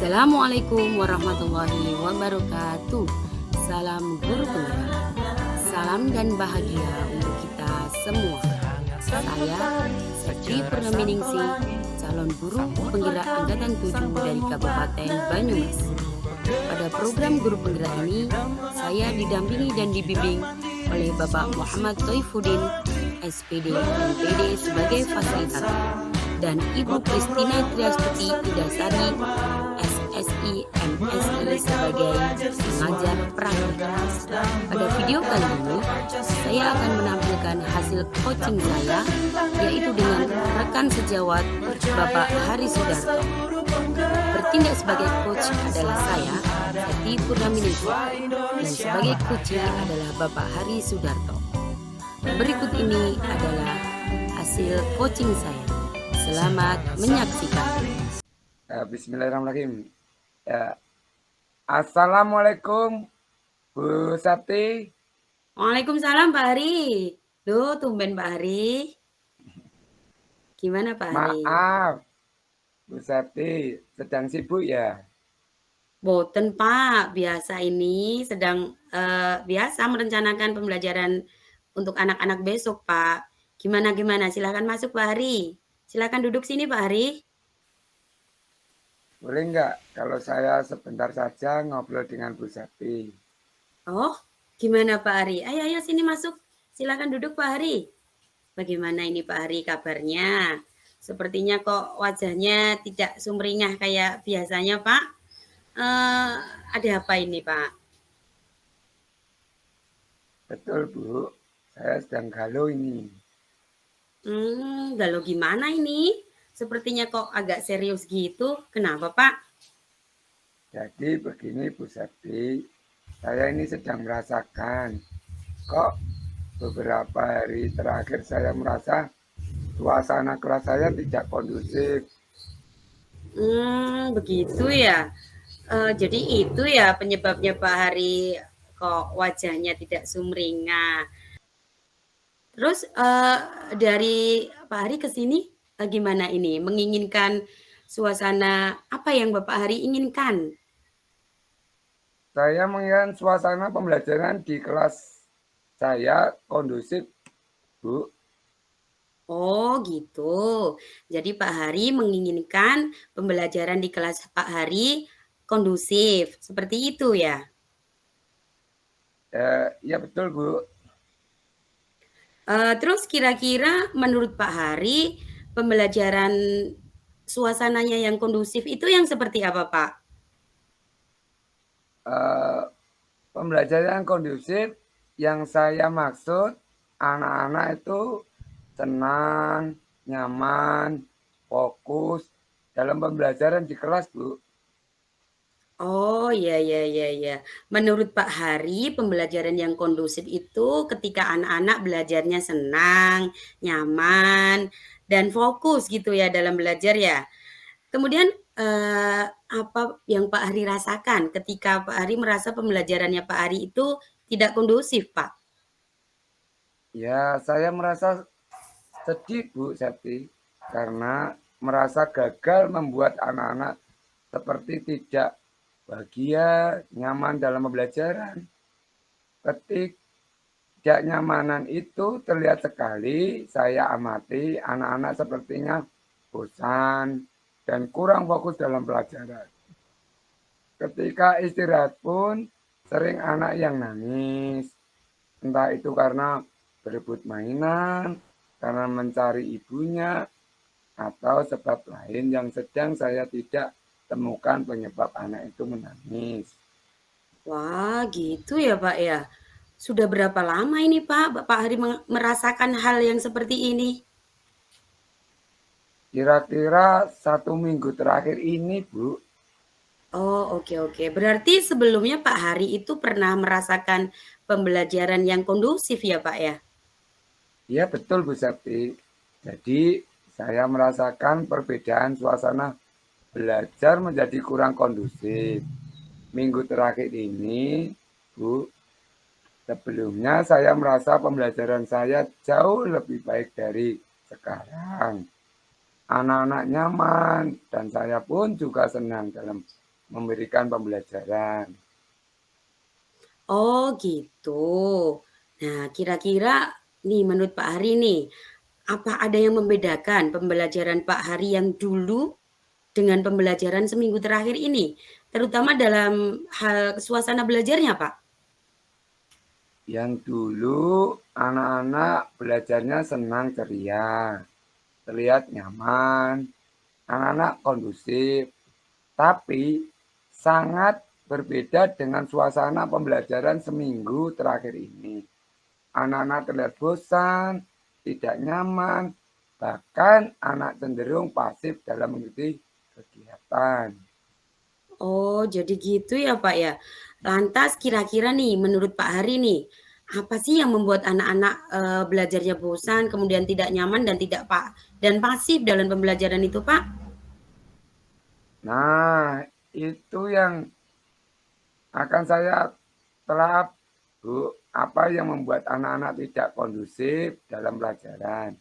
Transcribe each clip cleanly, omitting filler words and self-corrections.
Assalamualaikum warahmatullahi wabarakatuh. Salam guru penggerak. Salam dan bahagia untuk kita semua. Saya Setri Purnaminingsi, calon guru penggerak angkatan 7 dari Kabupaten Banyumas. Pada program guru penggerak ini, saya didampingi dan dibimbing oleh Bapak Muhammad Toifuddin, SPD MPD sebagai fasilitator, dan Ibu Kristina Triastuti Idasari, SSI MSI sebagai pengajar praktik. Pada video kali ini, saya akan menampilkan hasil coaching saya, yaitu dengan rekan sejawat Bapak Hari Sudarto. Bertindak sebagai coach adalah saya, Setri Purnaminingsi, dan sebagai coaching adalah Bapak Hari Sudarto. Berikut ini adalah hasil coaching saya. Selamat menyaksikan. Bismillahirrahmanirrahim. Assalamualaikum Bu Sapti. Waalaikumsalam Pak Hari. Duh, tumben Pak Hari. Gimana Pak Hari? Maaf, Bu Sapti sedang sibuk ya? Boten Pak, biasa ini sedang biasa merencanakan pembelajaran untuk anak-anak besok Pak. Gimana? Silakan masuk Pak Hari. Silakan duduk sini Pak Hari. Boleh nggak kalau saya sebentar saja ngobrol dengan Bu Sapti? Oh, gimana Pak Hari? Ayo sini masuk. Silakan duduk Pak Hari. Bagaimana ini Pak Hari kabarnya? Sepertinya kok wajahnya tidak sumringah kayak biasanya Pak. Ada apa ini Pak? Betul Bu, saya sedang galau ini. Galau gimana ini? Sepertinya kok agak serius gitu. Kenapa Pak? Jadi begini Bu Sapti, saya ini sedang merasakan kok beberapa hari terakhir saya merasa suasana kelas saya tidak kondusif. Begitu ya. Jadi itu ya penyebabnya Pak Hari kok wajahnya tidak sumringah. Terus dari Pak Hari ke sini gimana ini? Menginginkan suasana apa yang Bapak Hari inginkan? Saya menginginkan suasana pembelajaran di kelas saya kondusif, Bu. Oh gitu. Jadi Pak Hari menginginkan pembelajaran di kelas Pak Hari kondusif. Seperti itu ya? Ya betul, Bu. Terus kira-kira menurut Pak Hari pembelajaran suasananya yang kondusif itu yang seperti apa Pak? Pembelajaran kondusif yang saya maksud anak-anak itu senang, nyaman, fokus dalam pembelajaran di kelas, Bu. Oh ya. Menurut Pak Hari pembelajaran yang kondusif itu ketika anak-anak belajarnya senang, nyaman, dan fokus gitu ya dalam belajar ya. Kemudian apa yang Pak Hari rasakan ketika Pak Hari merasa pembelajarannya Pak Hari itu tidak kondusif, Pak? Ya, saya merasa sedih, Bu Septi, karena merasa gagal membuat anak-anak seperti tidak bahagia, nyaman dalam pembelajaran. Ketidaknyamanan itu terlihat sekali, saya amati anak-anak sepertinya bosan dan kurang fokus dalam pelajaran. Ketika istirahat pun sering anak yang nangis, entah itu karena berebut mainan, karena mencari ibunya, atau sebab lain yang sedang saya tidak temukan penyebab anak itu menangis. Wah, gitu ya, Pak ya. Sudah berapa lama ini, Pak Hari merasakan hal yang seperti ini? Kira-kira 1 minggu terakhir ini, Bu. Oh, oke. Berarti sebelumnya Pak Hari itu pernah merasakan pembelajaran yang kondusif ya, Pak ya? Ya, betul Bu Septi. Jadi, saya merasakan perbedaan suasana belajar menjadi kurang kondusif. Minggu terakhir ini, Bu, sebelumnya saya merasa pembelajaran saya jauh lebih baik dari sekarang. Anak-anak nyaman dan saya pun juga senang dalam memberikan pembelajaran. Oh gitu. Nah kira-kira nih menurut Pak Hari nih, apa ada yang membedakan pembelajaran Pak Hari yang dulu dengan pembelajaran seminggu terakhir ini? Terutama dalam hal suasana belajarnya Pak? Yang dulu anak-anak belajarnya senang ceria, terlihat nyaman, anak-anak kondusif, tapi sangat berbeda dengan suasana pembelajaran seminggu terakhir ini. Anak-anak terlihat bosan, tidak nyaman, bahkan anak cenderung pasif dalam mengikuti kegiatan. Oh jadi gitu ya Pak ya. Lantas kira-kira nih menurut Pak Hari nih, apa sih yang membuat anak-anak belajarnya bosan, kemudian tidak nyaman dan tidak dan pasif dalam pembelajaran itu Pak? Nah, itu yang akan saya telah Bu, apa yang membuat anak-anak tidak kondusif dalam pelajaran?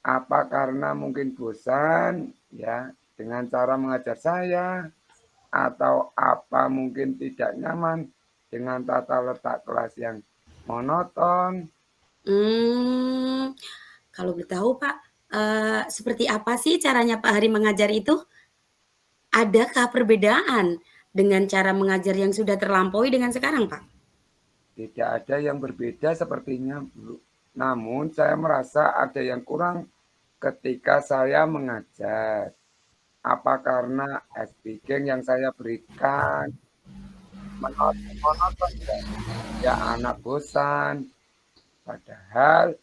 Apa karena mungkin bosan ya dengan cara mengajar saya atau apa mungkin tidak nyaman dengan tata letak kelas yang monoton? Hmm, kalau boleh tahu Pak, seperti apa sih caranya Pak Hari mengajar itu? Adakah perbedaan dengan cara mengajar yang sudah terlampaui dengan sekarang, Pak? Tidak ada yang berbeda sepertinya, Bu. Namun saya merasa ada yang kurang ketika saya mengajar. Apa karena speaking yang saya berikan monoton ya anak bosan. Padahal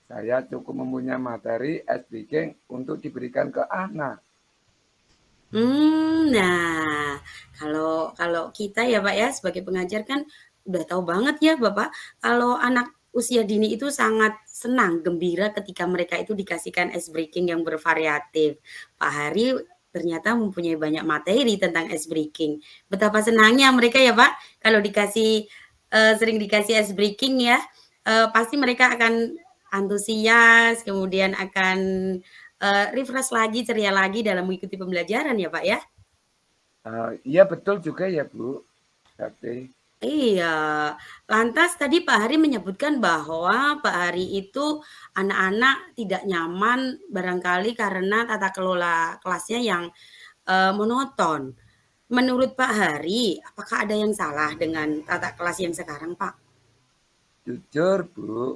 saya cukup mempunyai materi speaking untuk diberikan ke anak. Nah, kalau kalau kita ya, Pak, ya, sebagai pengajar kan udah tahu banget ya, Bapak, kalau anak usia dini itu sangat senang, gembira ketika mereka itu dikasihkan ice breaking yang bervariatif. Pak Hari ternyata mempunyai banyak materi tentang ice breaking. Betapa senangnya mereka ya, Pak, kalau sering dikasih ice breaking ya, pasti mereka akan antusias, kemudian akan refresh lagi, ceria lagi dalam mengikuti pembelajaran ya, Pak, ya? Iya betul juga ya Bu. Tapi Iya. Lantas tadi Pak Hari menyebutkan bahwa Pak Hari itu anak-anak tidak nyaman barangkali karena tata kelola kelasnya yang, monoton. Menurut Pak Hari, apakah ada yang salah dengan tata kelas yang sekarang, Pak? jujur Bu,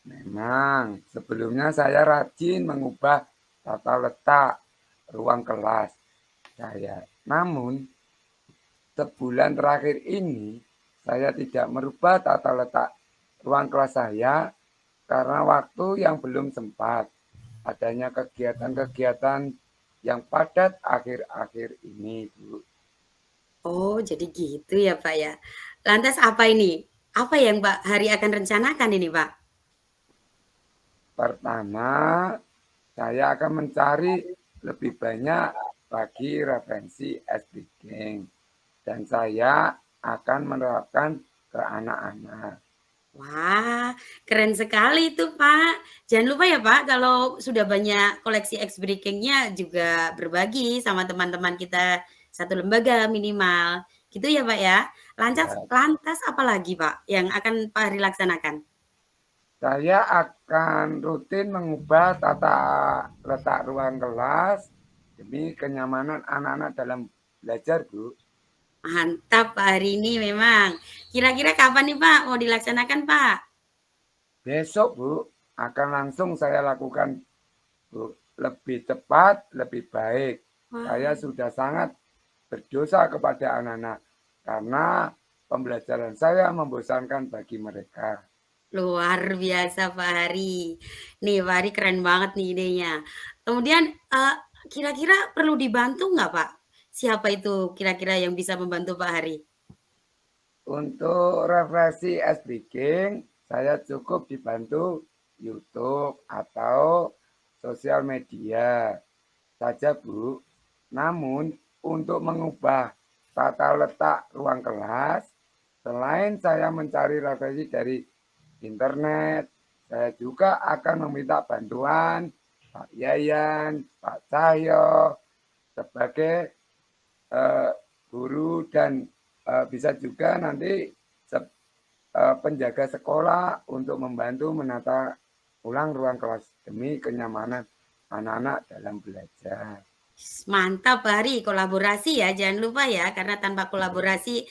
memang sebelumnya saya rajin mengubah tata letak ruang kelas saya. Namun sebulan terakhir ini saya tidak merubah tata letak ruang kelas saya karena waktu yang belum sempat. Adanya kegiatan-kegiatan yang padat akhir-akhir ini, Bu. Oh, jadi gitu ya, Pak, ya. Lantas apa ini? Apa yang Pak Hari akan rencanakan ini, Pak? Pertama, saya akan mencari lebih banyak bagi referensi speaking dan saya akan menerapkan ke anak-anak. Wah, keren sekali itu, Pak. Jangan lupa ya, Pak, kalau sudah banyak koleksi X breaking-nya juga berbagi sama teman-teman kita satu lembaga minimal. Gitu ya, Pak, ya. Lantas Ya, lantas apa lagi, Pak, yang akan Pak Hari laksanakan? saya akan rutin mengubah tata letak ruang kelas demi kenyamanan anak-anak dalam belajar, Bu. Mantap, Pak Hari ini memang. Kira-kira kapan nih, Pak, mau dilaksanakan, Pak? Besok, Bu, akan langsung saya lakukan, Bu. Lebih cepat, lebih baik. Saya Wah. sudah sangat berdosa kepada anak-anak karena pembelajaran saya membosankan bagi mereka. Luar biasa Pak Hari. Nih Pak Hari keren banget nih idenya. Kemudian, kira-kira perlu dibantu nggak Pak? Siapa itu kira-kira yang bisa membantu Pak Hari? Untuk refleksi speaking, saya cukup dibantu YouTube atau sosial media saja, Bu. Namun, untuk mengubah tata letak ruang kelas, selain saya mencari referensi dari internet, saya juga akan meminta bantuan Pak Yayan, Pak Cahyo sebagai eh, guru dan bisa juga nanti penjaga sekolah untuk membantu menata ulang ruang kelas demi kenyamanan anak-anak dalam belajar. Mantap Pak Hari, kolaborasi ya, jangan lupa ya, karena tanpa kolaborasi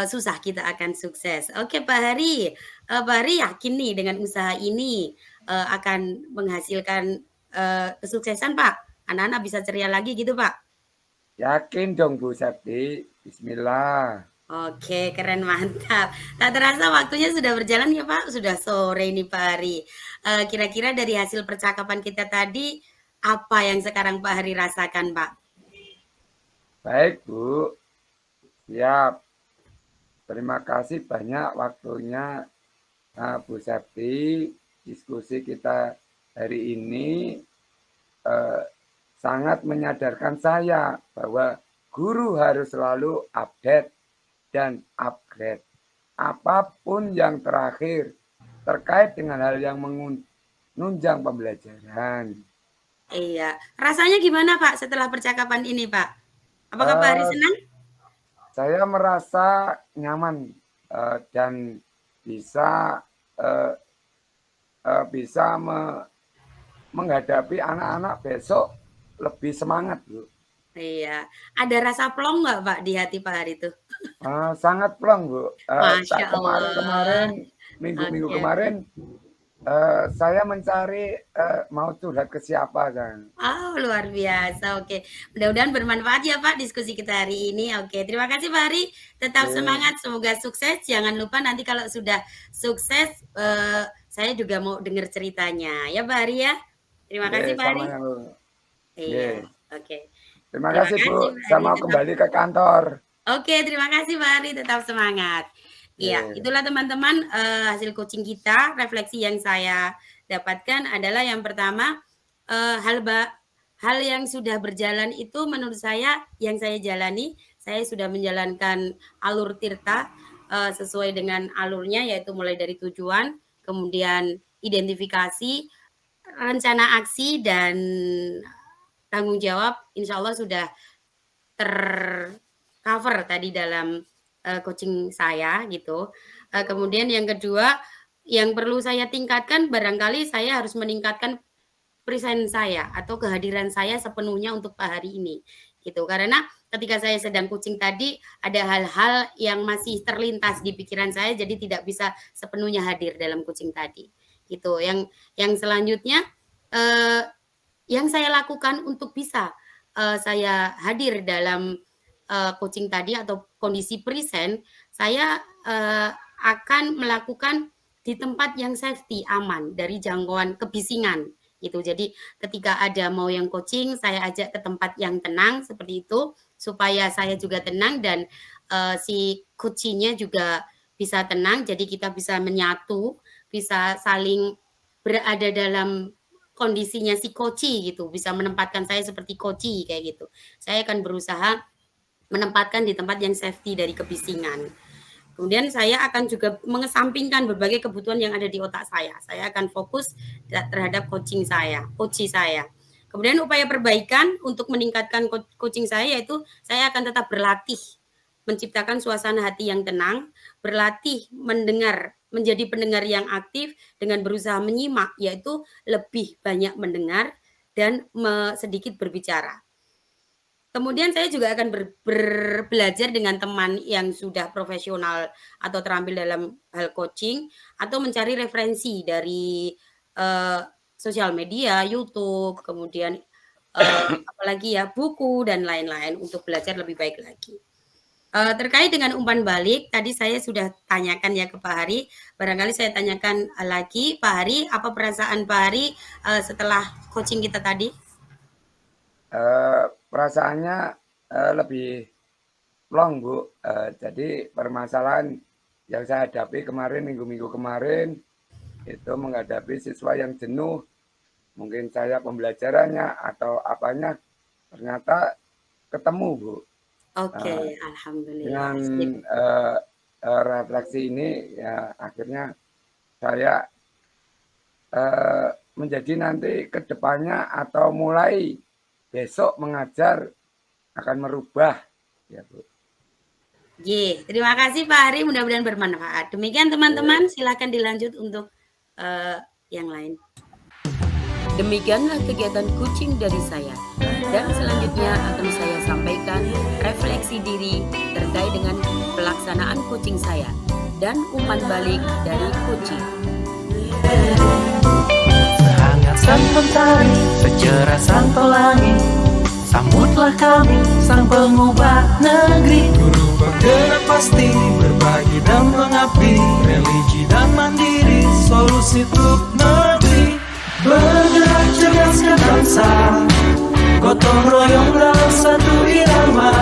susah kita akan sukses. Oke Pak Hari, Pak Hari yakin nih dengan usaha ini akan menghasilkan kesuksesan Pak? Anak-anak bisa ceria lagi gitu Pak? Yakin dong Bu Septi, Bismillah. Oke, keren mantap. Tak terasa waktunya sudah berjalan ya Pak, sudah sore ini Pak Hari. Kira-kira dari hasil percakapan kita tadi, apa yang sekarang Pak Hari rasakan Pak? Baik Bu, siap. Terima kasih banyak waktunya Bu Septi. Diskusi kita hari ini sangat menyadarkan saya bahwa guru harus selalu update dan upgrade. Apapun yang terakhir terkait dengan hal yang menunjang pembelajaran. Iya, rasanya gimana Pak setelah percakapan ini Pak? Apakah Pak Hari senang? Saya merasa nyaman dan bisa menghadapi anak-anak besok lebih semangat, Bu. Iya, ada rasa plong nggak Pak di hati Pak Hari itu? Sangat plong, Bu. Masya Tak Allah. kemarin, minggu-minggu Oke, oke. kemarin, saya mencari mau curhat ke siapa kan. Oh, luar biasa. Oke, mudah-mudahan bermanfaat ya Pak diskusi kita hari ini. Oke, terima kasih Pak Hari. Tetap Oke, semangat, semoga sukses. Jangan lupa nanti kalau sudah sukses, saya juga mau dengar ceritanya. Ya Pak Hari ya. Terima oke, kasih Pak sama Hari. yang lu. Iya, Oke. oke. Terima Terima kasih, kasih Bu. Pak Saya Hari. mau Tetap kembali ke kantor. Oke, terima kasih Pak Ari, tetap semangat. Iya, Oke. itulah teman-teman hasil coaching kita. Refleksi yang saya dapatkan adalah yang pertama hal yang sudah berjalan itu menurut saya yang saya jalani, saya sudah menjalankan alur tirta sesuai dengan alurnya yaitu mulai dari tujuan, kemudian identifikasi, rencana aksi dan tanggung jawab. Insya Allah sudah tercover tadi dalam coaching saya gitu. Kemudian yang kedua yang perlu saya tingkatkan barangkali saya harus meningkatkan present saya atau kehadiran saya sepenuhnya untuk Pak Hari ini gitu. Karena ketika saya sedang coaching tadi ada hal-hal yang masih terlintas di pikiran saya jadi tidak bisa sepenuhnya hadir dalam coaching tadi. Gitu. Yang selanjutnya yang saya lakukan untuk bisa saya hadir dalam coaching tadi atau kondisi present, saya akan melakukan di tempat yang safety, aman dari jangkauan kebisingan gitu. Jadi ketika ada mau yang coaching, saya ajak ke tempat yang tenang seperti itu supaya saya juga tenang dan si coachingnya juga bisa tenang. Jadi kita bisa menyatu, bisa saling berada dalam kondisinya si koci gitu, bisa menempatkan saya seperti koci kayak gitu. Saya akan berusaha menempatkan di tempat yang safety dari kebisingan. Kemudian saya akan juga mengesampingkan berbagai kebutuhan yang ada di otak saya. Saya akan fokus terhadap coaching saya. Kemudian upaya perbaikan untuk meningkatkan coaching saya yaitu saya akan tetap berlatih menciptakan suasana hati yang tenang, berlatih mendengar, menjadi pendengar yang aktif dengan berusaha menyimak, yaitu lebih banyak mendengar dan sedikit berbicara. Kemudian saya juga akan belajar dengan teman yang sudah profesional atau terampil dalam hal coaching atau mencari referensi dari sosial media, YouTube, kemudian apalagi ya buku dan lain-lain untuk belajar lebih baik lagi. Terkait dengan umpan balik, tadi saya sudah tanyakan ya ke Pak Hari. Barangkali saya tanyakan lagi, Pak Hari, apa perasaan Pak Hari setelah coaching kita tadi? Perasaannya lebih plong, Bu. Jadi permasalahan yang saya hadapi kemarin, minggu-minggu kemarin, itu menghadapi siswa yang jenuh, mungkin saya pembelajarannya atau apanya, ternyata ketemu, Bu. Oke, alhamdulillah. Dengan Sip. refleksi ini, ya akhirnya saya menjadi nanti ke depannya atau mulai besok mengajar akan merubah, ya Bu. Terima kasih Pak Hari, mudah-mudahan bermanfaat. Demikian teman-teman, silakan dilanjut untuk yang lain. Demikianlah kegiatan kucing dari saya. Dan selanjutnya akan saya sampaikan refleksi diri terkait dengan pelaksanaan kucing saya dan umpan balik dari kucing. Sehangat sang mentari, secerah sang pelangi, sambutlah kami sang pengubah negeri. Guru bergerak pasti, berbagi dan mengabdi, religi dan mandiri, solusi untuk negeri. Bergerak cerdaskan bangsa, gotong royong dalam satu irama.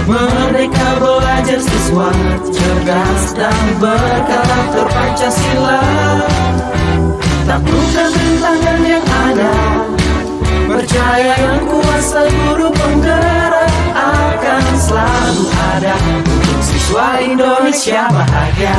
Merdeka belajar siswa, cerdas dan berkarakter Pancasila. Taklukkan rintangan yang ada, percaya yang kuasa guru penggerak akan selalu ada untuk siswa Indonesia bahagia.